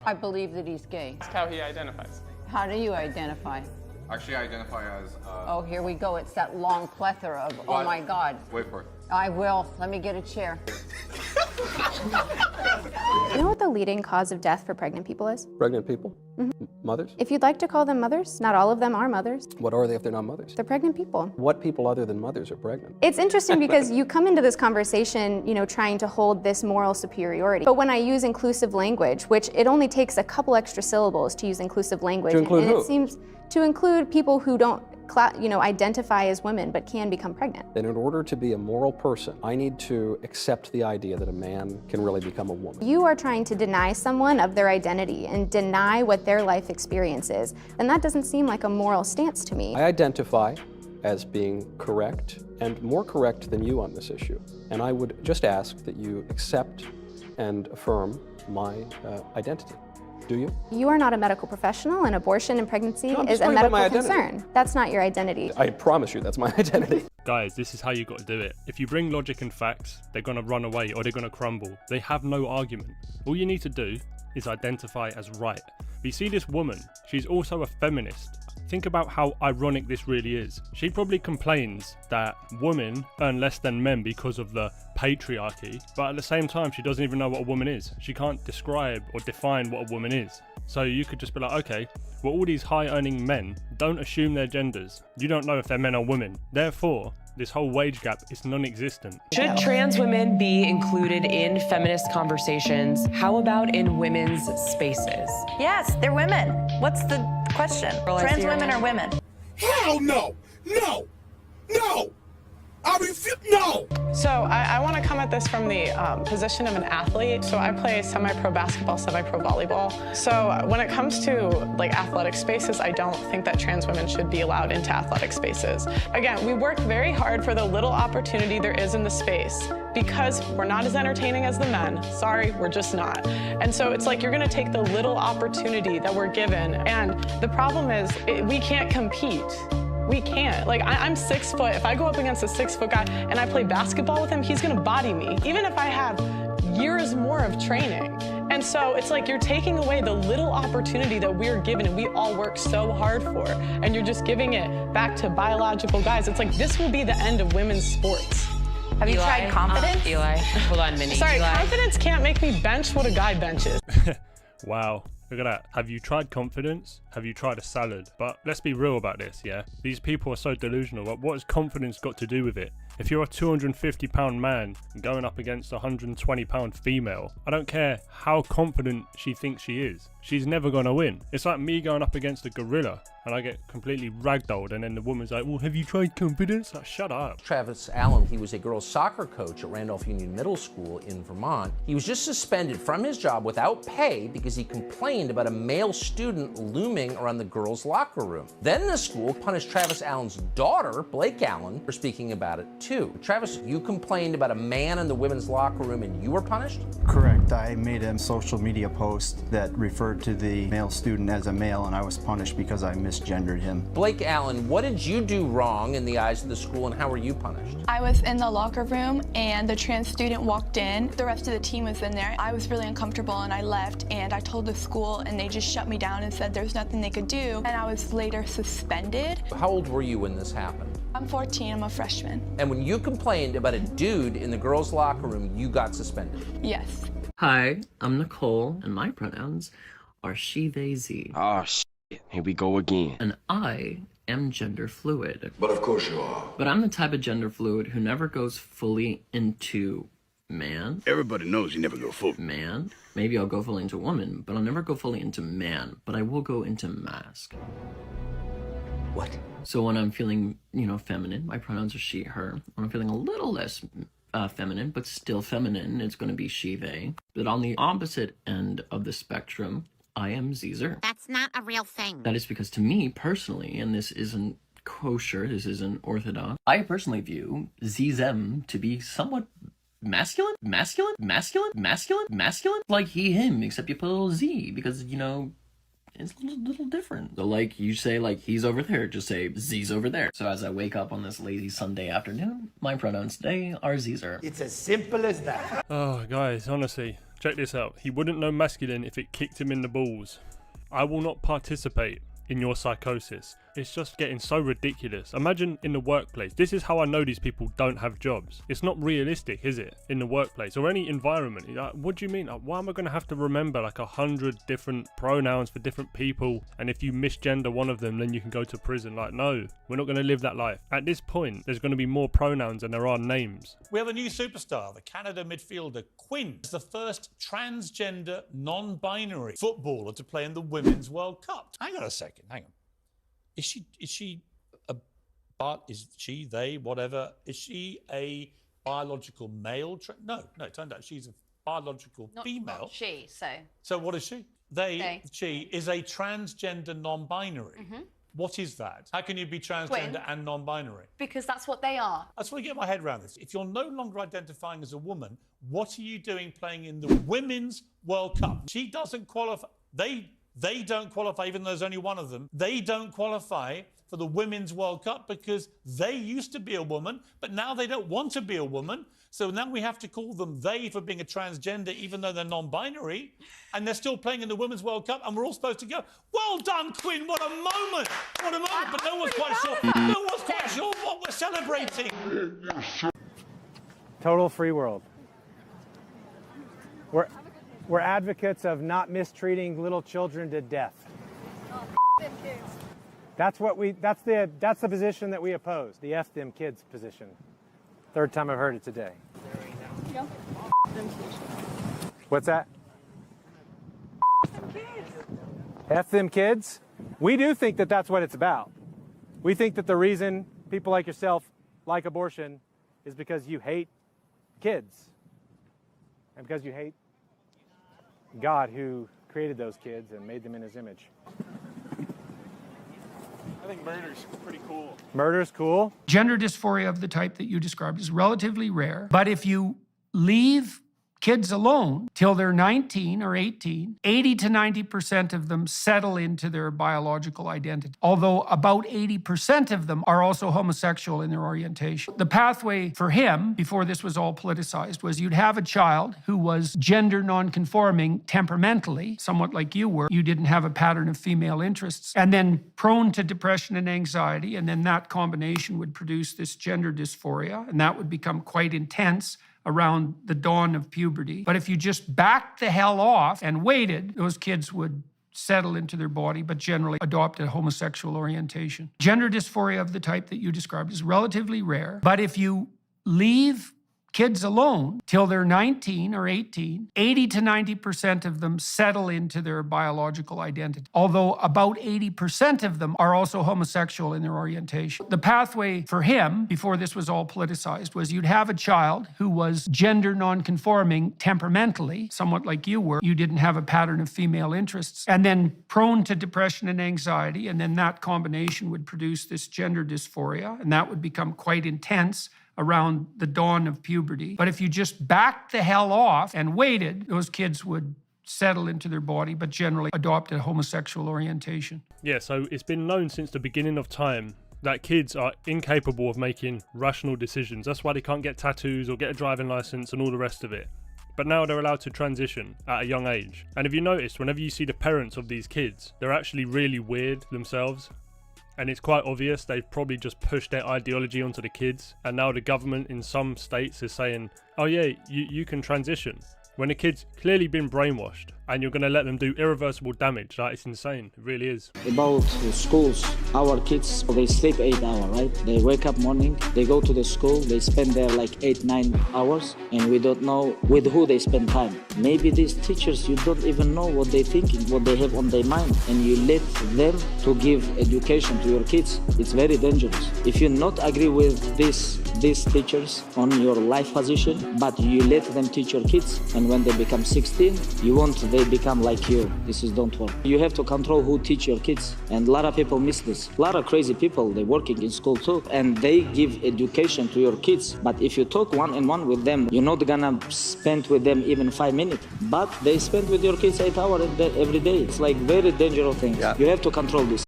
I believe that he's gay. That's how he identifies. How do you identify? Actually, I identify as... Oh, here we go. It's that long plethora of, oh my God. Wait for it. I will. Let me get a chair. You know what the leading cause of death for pregnant people is? Pregnant people? Mothers? If you'd like to call them mothers, not all of them are mothers. What are they if they're not mothers? They're pregnant people. What people other than mothers are pregnant? It's interesting because you come into this conversation, trying to hold this moral superiority. But when I use inclusive language, which it only takes a couple extra syllables to use inclusive language. To include and who? It seems to include people who don't identify as women but can become pregnant. Then in order to be a moral person, I need to accept the idea that a man can really become a woman. You are trying to deny someone of their identity and deny what their life experience is, and that doesn't seem like a moral stance to me. I identify as being correct and more correct than you on this issue. And I would just ask that you accept and affirm my identity. Do you? You are not a medical professional, and abortion and pregnancy No, I'm is just a talking about medical my identity. concern. That's not your identity. I promise you that's my identity. Guys, this is how you got to do it. If you bring logic and facts, they're going to run away or they're going to crumble. They have no argument. All you need to do is identify as right. But you see this woman, she's also a feminist. Think about how ironic this really is. She probably complains that women earn less than men because of the patriarchy, but at the same time, she doesn't even know what a woman is. She can't describe or define what a woman is. So you could just be like, okay, well, all these high earning men, don't assume their genders. You don't know if they're men or women. Therefore, this whole wage gap is non-existent. Should trans women be included in feminist conversations? How about in women's spaces? Yes, they're women. What's the question? Trans women are women. Hell no! No! No! I refuse. No! So I want to come at this from the position of an athlete. So I play semi-pro basketball, semi-pro volleyball. So when it comes to athletic spaces, I don't think that trans women should be allowed into athletic spaces. Again, we work very hard for the little opportunity there is in the space because we're not as entertaining as the men. Sorry, we're just not. And so it's like you're going to take the little opportunity that we're given. And the problem is we can't compete. We can't. I'm 6 foot. If I go up against a 6 foot guy and I play basketball with him, he's gonna body me, even if I have years more of training. And so it's like you're taking away the little opportunity that we're given and we all work so hard for, and you're just giving it back to biological guys. It's like this will be the end of women's sports. Have you tried confidence? Eli, hold on, Minnie. Sorry, Eli. confidence can't make me bench what a guy benches. Wow. Look at that. Have you tried confidence? Have you tried a salad? But let's be real about this, yeah? These people are so delusional. What has confidence got to do with it? If you're a 250-pound man going up against a 120-pound female, I don't care how confident she thinks she is. She's never going to win. It's like me going up against a gorilla and I get completely ragdolled and then the woman's like, well, have you tried confidence? Like, shut up. Travis Allen, he was a girls soccer coach at Randolph Union Middle School in Vermont. He was just suspended from his job without pay because he complained about a male student looming around the girls' locker room. Then the school punished Travis Allen's daughter, Blake Allen, for speaking about it too. Travis, you complained about a man in the women's locker room and you were punished? Correct. I made a social media post that referred to the male student as a male and I was punished because I misgendered him. Blake Allen, what did you do wrong in the eyes of the school and how were you punished? I was in the locker room and the trans student walked in. The rest of the team was in there. I was really uncomfortable and I left and I told the school and they just shut me down and said there's nothing they could do, and I was later suspended. How old were you when this happened? I'm 14, I'm a freshman. And when you complained about a dude in the girls' locker room, you got suspended? Yes. Hi, I'm Nicole, and my pronouns are she, they, z. Oh, shit. Here we go again. And I am gender fluid. But of course you are. But I'm the type of gender fluid who never goes fully into man. Everybody knows you never go full. Man. Maybe I'll go fully into woman, but I'll never go fully into man. But I will go into mask. What? So when I'm feeling, feminine, my pronouns are she, her. When I'm feeling a little less feminine, but still feminine, it's going to be she, they. But on the opposite end of the spectrum, I am Zeezer. That's not a real thing. That is because to me, personally, and this isn't kosher, this isn't orthodox, I personally view Zem to be somewhat masculine, like he, him, except you put a little Z, because, it's a little different. So like you say like he's over there, just say Z's over there. So as I wake up on this lazy Sunday afternoon, my pronouns today are Zeezer. It's as simple as that. Oh, guys, honestly, Check this out. He wouldn't know masculine if it kicked him in the balls. I will not participate in your psychosis. It's just getting so ridiculous. Imagine in the workplace. This is how I know these people don't have jobs. It's not realistic, is it? In the workplace or any environment. Like, what do you mean? Why am I going to have to remember like 100 different pronouns for different people? And if you misgender one of them, then you can go to prison. Like, no, we're not going to live that life. At this point, there's going to be more pronouns than there are names. We have a new superstar, the Canada midfielder Quinn. Is the first transgender, non-binary footballer to play in the Women's World Cup. Hang on a second, hang on. Is she they, whatever? Is she a biological male? No, it turned out she's a biological female. Not she, so. So what is she? She is a transgender non-binary. Mm-hmm. What is that? How can you be transgender and non-binary? Because that's what they are. I just want to get my head around this. If you're no longer identifying as a woman, what are you doing playing in the Women's World Cup? She doesn't qualify. They don't qualify, even though there's only one of them. They don't qualify for the Women's World Cup because they used to be a woman, but now they don't want to be a woman. So now we have to call them they for being a transgender, even though they're non-binary, and they're still playing in the Women's World Cup, and we're all supposed to go, well done, Quinn, what a moment! What a moment, but no one's quite sure what we're celebrating. Total free world. We're advocates of not mistreating little children to death. That's the position that we oppose, the F them kids position. Third time I've heard it today. What's that? F them kids? We do think that that's what it's about. We think that the reason people like yourself like abortion is because you hate kids and because you hate God who created those kids and made them in his image. I think murder's pretty cool. Murder's cool. Gender dysphoria of the type that you described is relatively rare, but if you leave kids alone till they're 19 or 18, 80 to 90% of them settle into their biological identity, although about 80% of them are also homosexual in their orientation. The pathway for him, before this was all politicized, was you'd have a child who was gender non-conforming temperamentally, somewhat like you were. You didn't have a pattern of female interests, and then prone to depression and anxiety, and then that combination would produce this gender dysphoria, and that would become quite intense around the dawn of puberty. But if you just backed the hell off and waited, those kids would settle into their body, but generally adopt a homosexual orientation. Gender dysphoria of the type that you described is relatively rare, but if you leave kids alone till they're 19 or 18, 80 to 90% of them settle into their biological identity, although about 80% of them are also homosexual in their orientation. The pathway for him, before this was all politicized, was you'd have a child who was gender non-conforming temperamentally, somewhat like you were. You didn't have a pattern of female interests, and then prone to depression and anxiety, and then that combination would produce this gender dysphoria, and that would become quite intense around the dawn of puberty. But if you just backed the hell off and waited, those kids would settle into their body, but generally adopt a homosexual orientation. Yeah, so it's been known since the beginning of time that kids are incapable of making rational decisions. That's why they can't get tattoos or get a driving license and all the rest of it. But now they're allowed to transition at a young age. And if you notice, whenever you see the parents of these kids, they're actually really weird themselves. And it's quite obvious they've probably just pushed their ideology onto the kids, and now the government in some states is saying, oh yeah, you can transition, when the kid's clearly been brainwashed, and you're going to let them do irreversible damage. Like, it's insane, it really is. About schools, our kids, they sleep 8 hours, right? They wake up morning, they go to the school, they spend there like 8-9 hours, and we don't know with who they spend time. Maybe these teachers, you don't even know what they're thinking, what they have on their mind, and you let them to give education to your kids. It's very dangerous. If you not agree with these teachers on your life position, but you let them teach your kids, and when they become 16, you want they become like you. This is don't work. You have to control who teach your kids, and a lot of people miss this. A lot of crazy people, they're working in school too, and they give education to your kids. But if you talk one-on-one with them, you're not gonna spend with them even 5 minutes. But they spend with your kids 8 hours every day. It's like very dangerous thing. Yeah. You have to control this.